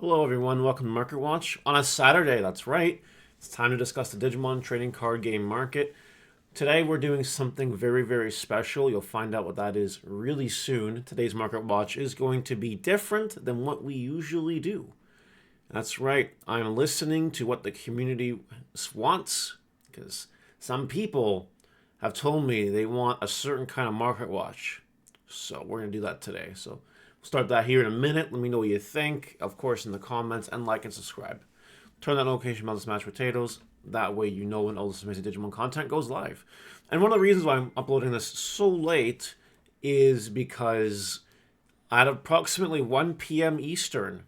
Hello everyone, welcome to Market Watch on a Saturday, that's right. It's time to discuss the Digimon trading card game market. Today we're doing something very special. You'll find out what that is really soon. Today's Market Watch is going to be different than what we usually do. That's right, I'm listening to what the community wants, because some people have told me they want a certain kind of Market Watch. So we're going to do that today. So we'll start that here in a minute. Let me know what you think, of course, in the comments, and like and subscribe. Turn that notification bell to smash potatoes. That way you know when all this amazing Digimon content goes live. And one of the reasons why I'm uploading this so late is because at approximately 1 p.m. Eastern,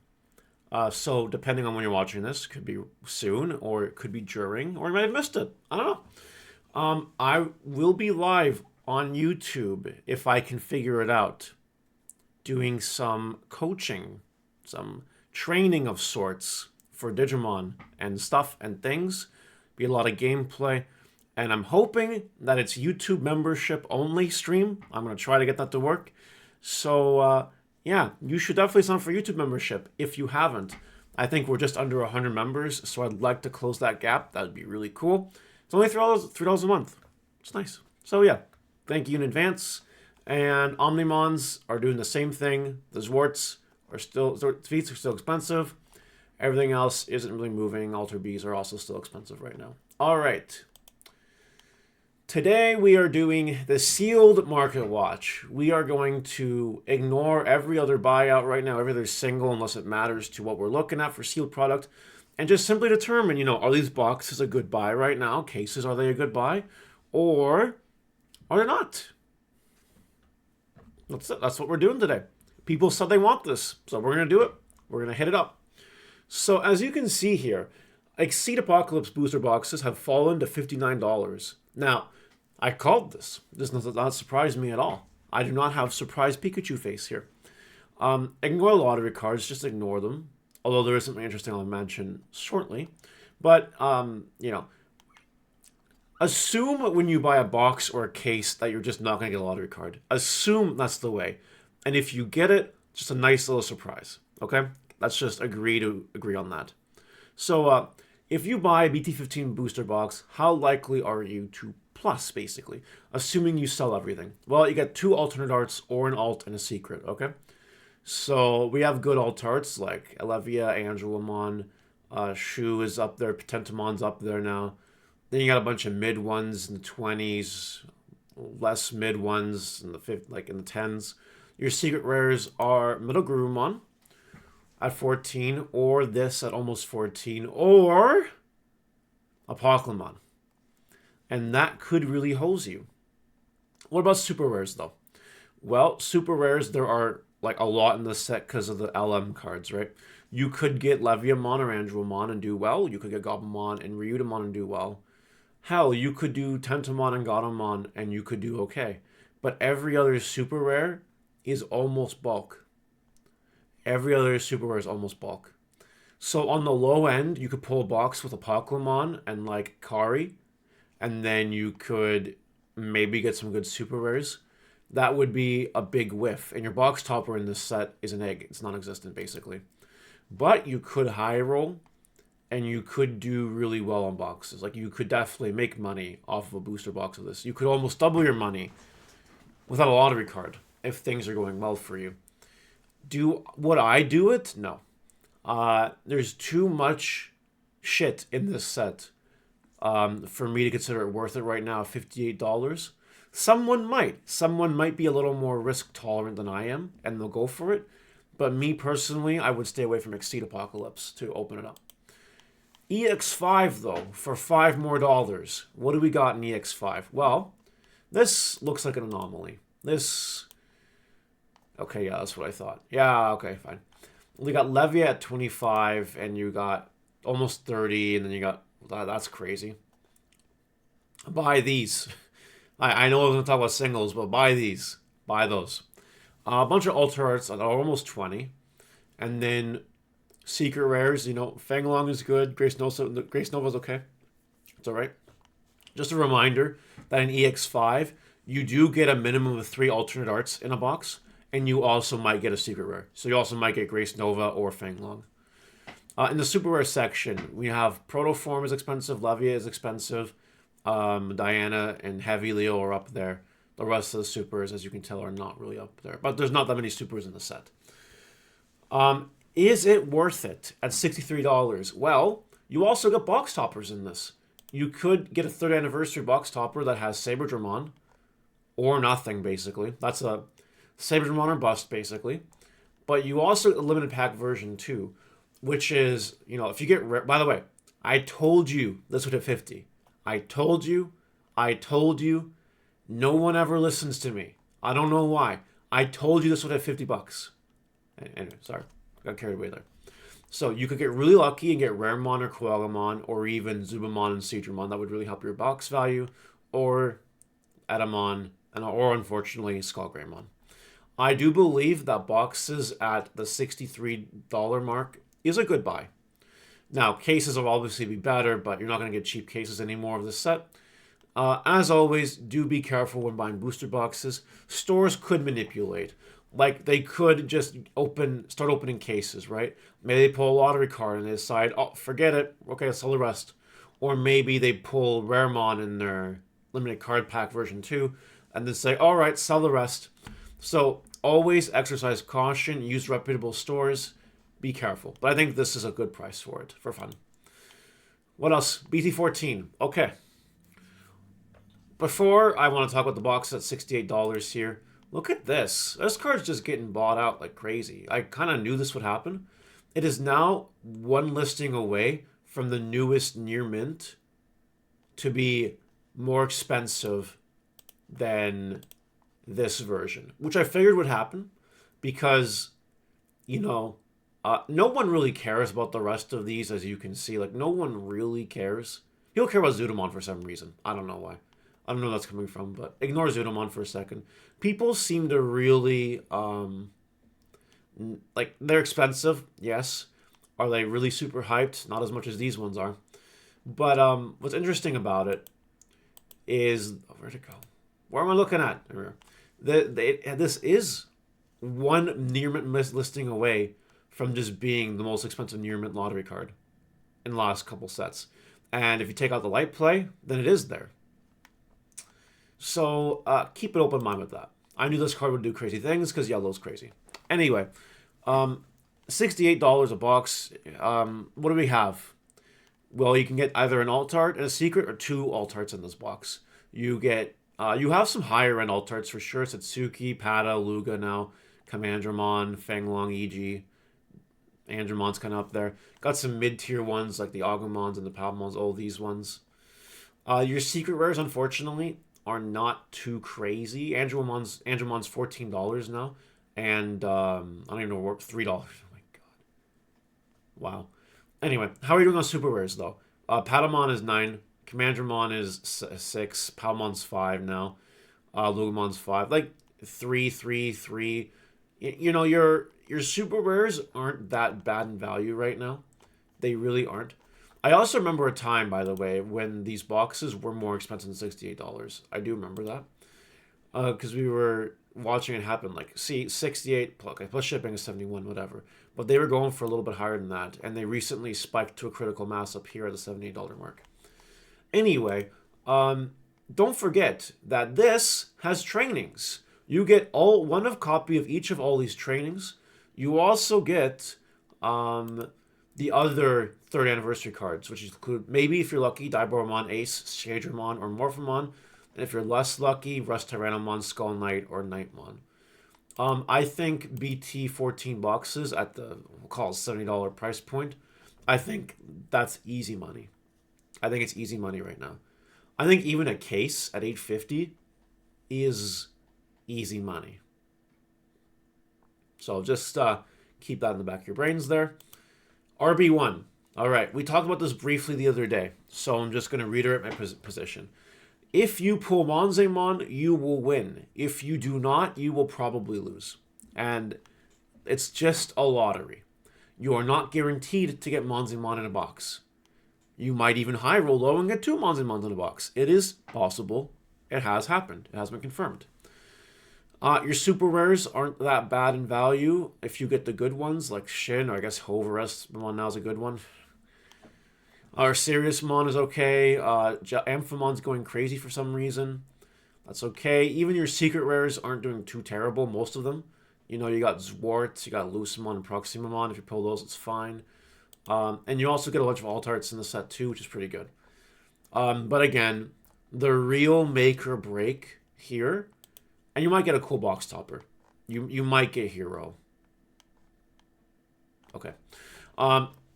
so depending on when you're watching this, it could be soon, or it could be during, or you might have missed it. I don't know. I will be live on YouTube if I can figure it out, doing some coaching, some training of sorts for Digimon and stuff and things. Be a lot of gameplay, and I'm hoping that it's YouTube membership only stream. I'm going to try to get that to work. So yeah, you should definitely sign up for YouTube membership if you haven't. I think we're just under 100 members, so I'd like to close that gap. That would be really cool. It's only $3 a month. It's nice. So yeah, thank you in advance. And Omnimons are doing the same thing. The Zwarts are still, Feats are still expensive. Everything else isn't really moving. Alter Bees are also still expensive right now. All right. Today we are doing the sealed market watch. We are going to ignore every other buyout right now, every other single, unless it matters to what we're looking at for sealed product, and just simply determine, are these boxes a good buy right now? Cases, are they a good buy? Or are they not? That's it. That's what we're doing today. People said they want this, so we're going to do it. We're going to hit it up. So as you can see here, Exceed Apocalypse booster boxes have fallen to $59. Now, I called this. This does not surprise me at all. I do not have surprise Pikachu face here. Ignore lottery cards. Just ignore them. Although there is something interesting I'll mention shortly. But, assume when you buy a box or a case that you're just not going to get a lottery card. Assume that's the way. And if you get it, just a nice little surprise. Okay? Let's just agree on that. So, if you buy a BT15 booster box, how likely are you to plus, basically? Assuming you sell everything. Well, you get 2 alternate arts or an alt and a secret, okay? So, we have good alt arts like Elevia, Angelamon, Shu is up there, Potentamon's up there now. Then you got a bunch of mid ones in the 20s, less mid ones in the in the 10s. Your secret rares are Middle Garurumon at 14, or this at almost 14, or Apocalypse. And that could really hose you. What about super rares, though? Well, super rares, there are like a lot in this set because of the LM cards, right? You could get Leviamon or Angelamon and do well. You could get Gobamon and Ryudomon and do well. Hell, you could do Tentomon and Gatomon and you could do okay. But every other super rare is almost bulk. Every other super rare is almost bulk. So on the low end, you could pull a box with Apocalypse and like Kari, and then you could maybe get some good super rares. That would be a big whiff. And your box topper in this set is an egg. It's non-existent, basically. But you could high roll, and you could do really well on boxes. Like, you could definitely make money off of a booster box of this. You could almost double your money without a lottery card if things are going well for you. Would I do it? No. There's too much shit in this set for me to consider it worth it right now, $58. Someone might be a little more risk tolerant than I am, and they'll go for it. But me personally, I would stay away from Exceed Apocalypse to open it up. EX5, though, for $5 more. What do we got in EX5? Well, this looks like an anomaly. Okay, yeah, that's what I thought. Yeah, okay, fine. We got Levia at 25, and you got almost 30, and then you got... That's crazy. Buy these. I know I was going to talk about singles, but buy these. Buy those. A bunch of Ultra Arts at almost 20. And then secret rares, Fangalong is good. Grace Nova's okay. It's alright. Just a reminder that in EX5, you do get a minimum of 3 alternate arts in a box, and you also might get a secret rare. So you also might get Grace Nova or Fanglong. In the super rare section, we have Protoform is expensive, Levia is expensive, Diana and Heavy Leo are up there. The rest of the supers, as you can tell, are not really up there. But there's not that many supers in the set. Is it worth it at $63? Well, you also get box toppers in this. You could get a 3rd anniversary box topper that has Saberdramon, or nothing, basically. That's a Saberdramon or bust, basically. But you also get a limited pack version, too, which is, you know, if you get... By the way, I told you this would hit 50. I told you. No one ever listens to me. I don't know why. I told you this would hit $50. Anyway, sorry. Got carried away there. So you could get really lucky and get Raremon or Koalamon or even Zubamon and Seadramon. That would really help your box value. Or Etamon, or unfortunately Skullgreymon. I do believe that boxes at the $63 mark is a good buy. Now, cases will obviously be better, but you're not going to get cheap cases anymore of this set. As always, do be careful when buying booster boxes. Stores could manipulate. Like, they could just start opening cases, right? Maybe they pull a lottery card and they decide, oh, forget it. Okay, let's sell the rest. Or maybe they pull Raremon in their limited card pack version 2 and then say, all right, sell the rest. So always exercise caution. Use reputable stores. Be careful. But I think this is a good price for it, for fun. What else? BT14. Okay. Before I want to talk about the box at $68 here, look at this. This card's just getting bought out like crazy. I kind of knew this would happen. It is now one listing away from the newest near mint to be more expensive than this version, which I figured would happen because, you know, no one really cares about the rest of these, as you can see. Like, no one really cares. He'll care about Zudamon for some reason. I don't know why. I don't know where that's coming from, but ignore Zudamon for a second. People seem to really, like, they're expensive, yes. Are they really super hyped? Not as much as these ones are. But what's interesting about it is, oh, where'd it go? Where am I looking at? This is one near mint listing away from just being the most expensive near mint lottery card in the last couple sets. And if you take out the light play, then it is there. So keep an open mind with that. I knew this card would do crazy things because yellow's crazy. Anyway, $68 a box. What do we have? Well, you can get either an alt art and a secret or 2 alt arts in this box. You get you have some higher end alt arts for sure. Satsuki, Pada, Luga now, Commandramon, Fanglong, EG. Andromon's kind of up there. Got some mid-tier ones like the Agumons and the Palmons, all these ones. Your secret rares, unfortunately, are not too crazy. Andromon's $14 now. And I don't even know what, $3. Oh my god. Wow. Anyway, how are you doing on super rares though? Patamon is 9. Commandramon is 6. Palmon's 5 now. Lugamon's 5. Like 3, 3, 3. You know, your super rares aren't that bad in value right now. They really aren't. I also remember a time, by the way, when these boxes were more expensive than $68. I do remember that. Because we were watching it happen. Like, see, 68 plus shipping is 71, whatever. But they were going for a little bit higher than that. And they recently spiked to a critical mass up here at the $78 mark. Anyway, don't forget that this has trainings. You get one of copy of each of all these trainings. You also get the other 3rd anniversary cards, which include, maybe if you're lucky, Diboromon, Ace, Shadramon, or Morphomon. And if you're less lucky, Rust Tyrannomon, Skull Knight, or Nightmon. I think BT14 boxes at the, we'll call it $70 price point, I think that's easy money. I think it's easy money right now. I think even a case at $850 is easy money. So just keep that in the back of your brains there. RB1. All right, we talked about this briefly the other day, so I'm just going to reiterate my position. If you pull Monzemon, you will win. If you do not, you will probably lose. And it's just a lottery. You are not guaranteed to get Monzemon in a box. You might even high roll low and get 2 Monzemons in a box. It is possible. It has happened. It has been confirmed. Your super rares aren't that bad in value if you get the good ones, like Shin, or I guess Hoverest one now is a good one. Our Sirius Mon is okay. Amphimon's going crazy for some reason. That's okay. Even your secret rares aren't doing too terrible, most of them. You know, you got Zwart, you got Lucimon and Proximamon. If you pull those, it's fine. And you also get a bunch of alt arts in the set too, which is pretty good. But again, the real make or break here, and you might get a cool box topper. You might get Hero. Okay.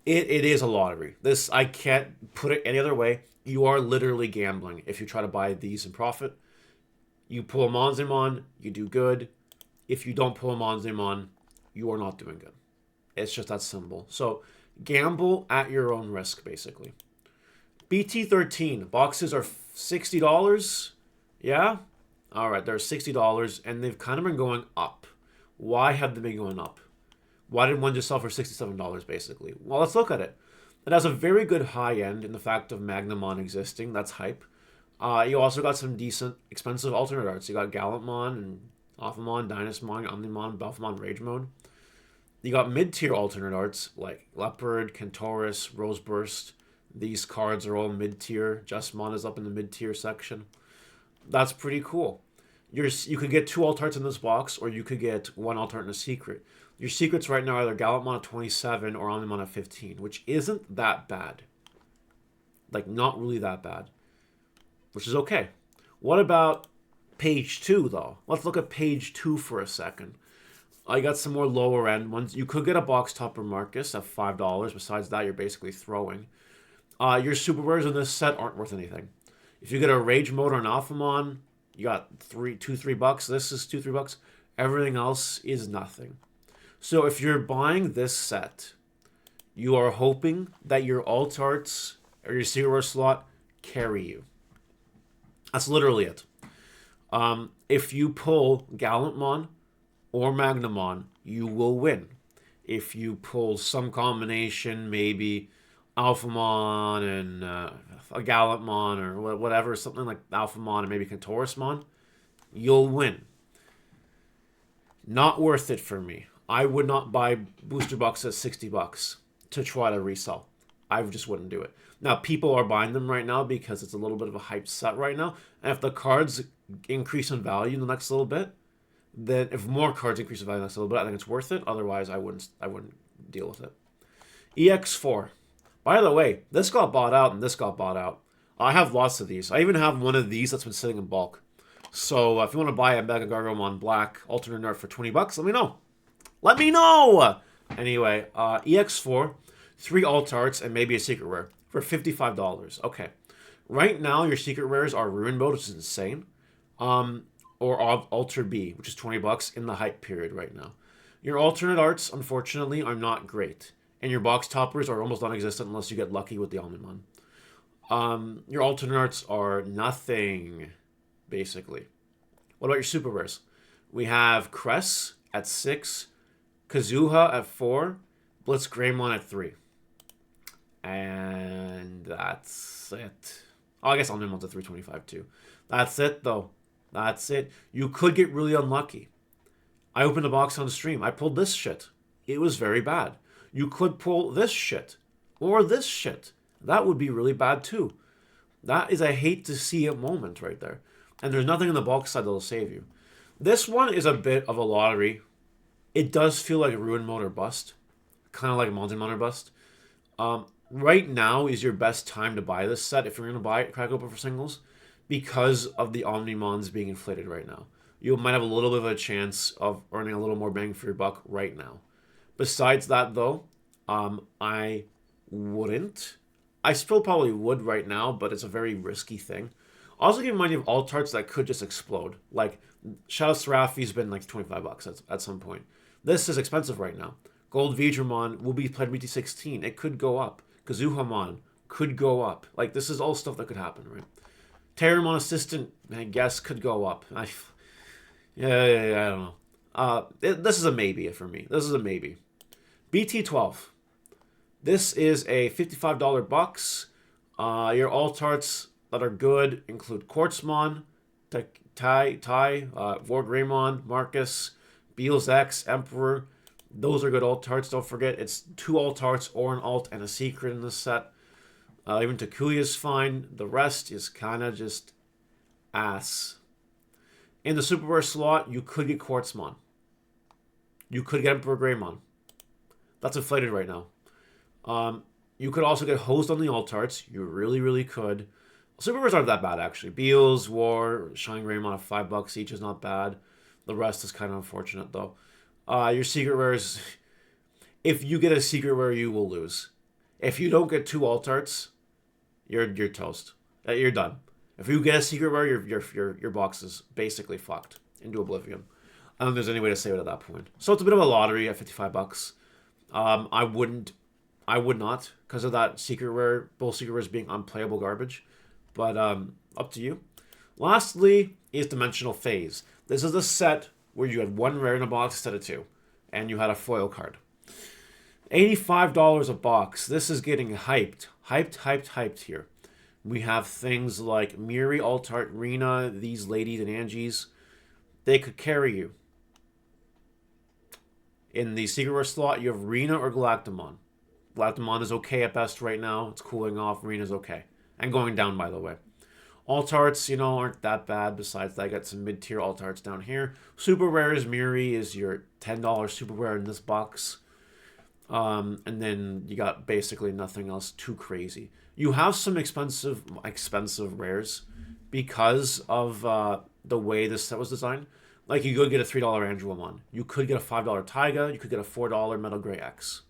It is a lottery. This, I can't put it any other way. You are literally gambling if you try to buy these in profit. You pull a Monzimon, you do good. If you don't pull a Monzimon, you are not doing good. It's just that simple. So gamble at your own risk, basically. BT13 boxes are $60. Yeah? Alright, they're $60, and they've kind of been going up. Why have they been going up? Why did one just sell for $67, basically? Well, let's look at it. It has a very good high end in the fact of Magnamon existing. That's hype. You also got some decent, expensive alternate arts. You got Gallantmon and Alphamon, Dynasmon, Omnimon, Belphamon, Rage Mode. You got mid-tier alternate arts like Leopard, Kentaurus, Roseburst. These cards are all mid-tier. Justmon is up in the mid-tier section. That's pretty cool. You could get 2 alt arts in this box, or you could get 1 alt art in a secret. Your secrets right now are either Gallantmon at 27 or Omnimon at 15, which isn't that bad. Like, not really that bad. Which is okay. What about page 2, though? Let's look at page 2 for a second. I got some more lower end ones. You could get a box topper Marcus at $5. Besides that, you're basically throwing. Your super rares in this set aren't worth anything. If you get a Rage Mode or an Alphamon, you got $3 This is $2-3. Everything else is nothing. So if you're buying this set, you are hoping that your alt arts or your secret rare slot carry you. That's literally it. If you pull Gallantmon or Magnamon, you will win. If you pull some combination, maybe Alphamon and a Gallantmon or whatever, something like Alphamon and maybe Kentaurusmon, you'll win. Not worth it for me. I would not buy booster boxes at $60 to try to resell. I just wouldn't do it. Now, people are buying them right now because it's a little bit of a hype set right now. And if the cards increase in value in the next little bit, then if more cards increase in value in the next little bit, I think it's worth it. Otherwise, I wouldn't deal with it. EX4. By the way, this got bought out and this got bought out. I have lots of these. I even have one of these that's been sitting in bulk. So if you want to buy a Mega Gargomon Black alternate art for $20, let me know. Let me know! Anyway, EX4, 3 alt arts, and maybe a secret rare for $55. Okay. Right now, your secret rares are Ruin Mode, which is insane. Or Alter B, which is $20 in the hype period right now. Your alternate arts, unfortunately, are not great. And your box toppers are almost non-existent unless you get lucky with the Omnimon. Your alternate arts are nothing, basically. What about your super rares? We have Cress at 6, Kazuha at 4, Blitz Greymon at 3. And that's it. Oh, I guess Omnimon's at 325 too. That's it, though. That's it. You could get really unlucky. I opened a box on the stream. I pulled this shit. It was very bad. You could pull this shit. Or this shit. That would be really bad too. That is a hate-to-see-it moment right there. And there's nothing in the box side that will save you. This one is a bit of a lottery. It does feel like a Ruin Mode or Bust. Kind of like a Monzimon or Bust. Right now is your best time to buy this set if you're going to buy it, crack open for singles, because of the Omnimons being inflated right now. You might have a little bit of a chance of earning a little more bang for your buck right now. Besides that, though, I wouldn't. I still probably would right now, but it's a very risky thing. Also, keep in mind you have alt arts that could just explode. Like, Shadow Seraphi's been like $25 at some point. This is expensive right now. Gold Vidramon will be played BT16. It could go up. Kazuhamon could go up. Like, this is all stuff that could happen, right? Terramon Assistant, I guess, could go up. I don't know. This is a maybe for me. This is a maybe. BT12. This is a $55 box. Your alt arts that are good include Quartzmon, War Greymon, Marcus, Beals X, Emperor. Those are good alt arts. Don't forget, it's 2 alt arts or an alt and a secret in this set. Even Takuya is fine. The rest is kind of just ass. In the super rare slot, you could get Quartzmon. You could get Emperor Greymon. That's inflated right now. You could also get Host on the alt arts. You really, really could. Super rares aren't that bad, actually. Beals, War, Shining Greymon at $5 each is not bad. The rest is kind of unfortunate, though. Your secret rares, if you get a secret rare, you will lose. If you don't get 2 alt arts, you're toast. You're done. If you get a secret rare, your box is basically fucked into oblivion. I don't think there's any way to save it at that point. So it's a bit of a lottery at $55. I would not, because of that secret rare, both secret rares being unplayable garbage. But up to you. Lastly is Dimensional Phase. This is a set where you had 1 rare in a box instead of 2, and you had a foil card. $85 a box. This is getting hyped here. We have things like Miri, Altart, Rena, these ladies and Angies. They could carry you. In the secret rare slot, you have Rena or Galactamon. Galactamon is okay at best right now. It's cooling off. Rena's okay. And going down, by the way. Alt-arts, aren't that bad. Besides that, I got some mid-tier alt-arts down here. Super rares, Miri is your $10 super rare in this box. And then you got basically nothing else too crazy. You have some expensive rares because of the way this set was designed. Like, you could get a $3 Andromon. You could get a $5 Taiga. You could get a $4 Metal Gray X.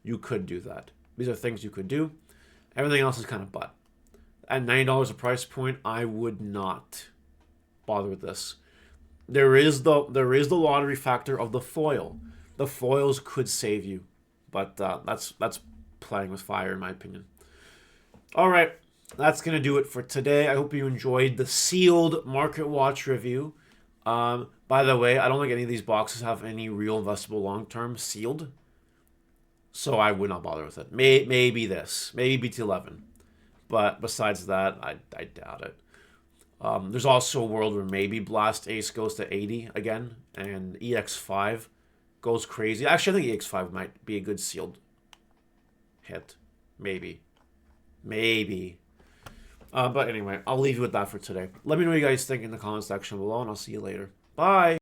You could do that. These are things you could do. Everything else is kind of butt. At $90 a price point, I would not bother with this. There is the lottery factor of the foil. The foils could save you, but that's playing with fire in my opinion. All right, that's gonna do it for today. I hope you enjoyed the sealed Market Watch review. By the way, I don't think any of these boxes have any real investable long-term sealed, so I would not bother with it. Maybe this, maybe BT11. But besides that, I doubt it. There's also a world where maybe Blast Ace goes to 80 again, and EX5 goes crazy. Actually, I think EX5 might be a good sealed hit. Maybe. But anyway, I'll leave you with that for today. Let me know what you guys think in the comment section below, and I'll see you later. Bye!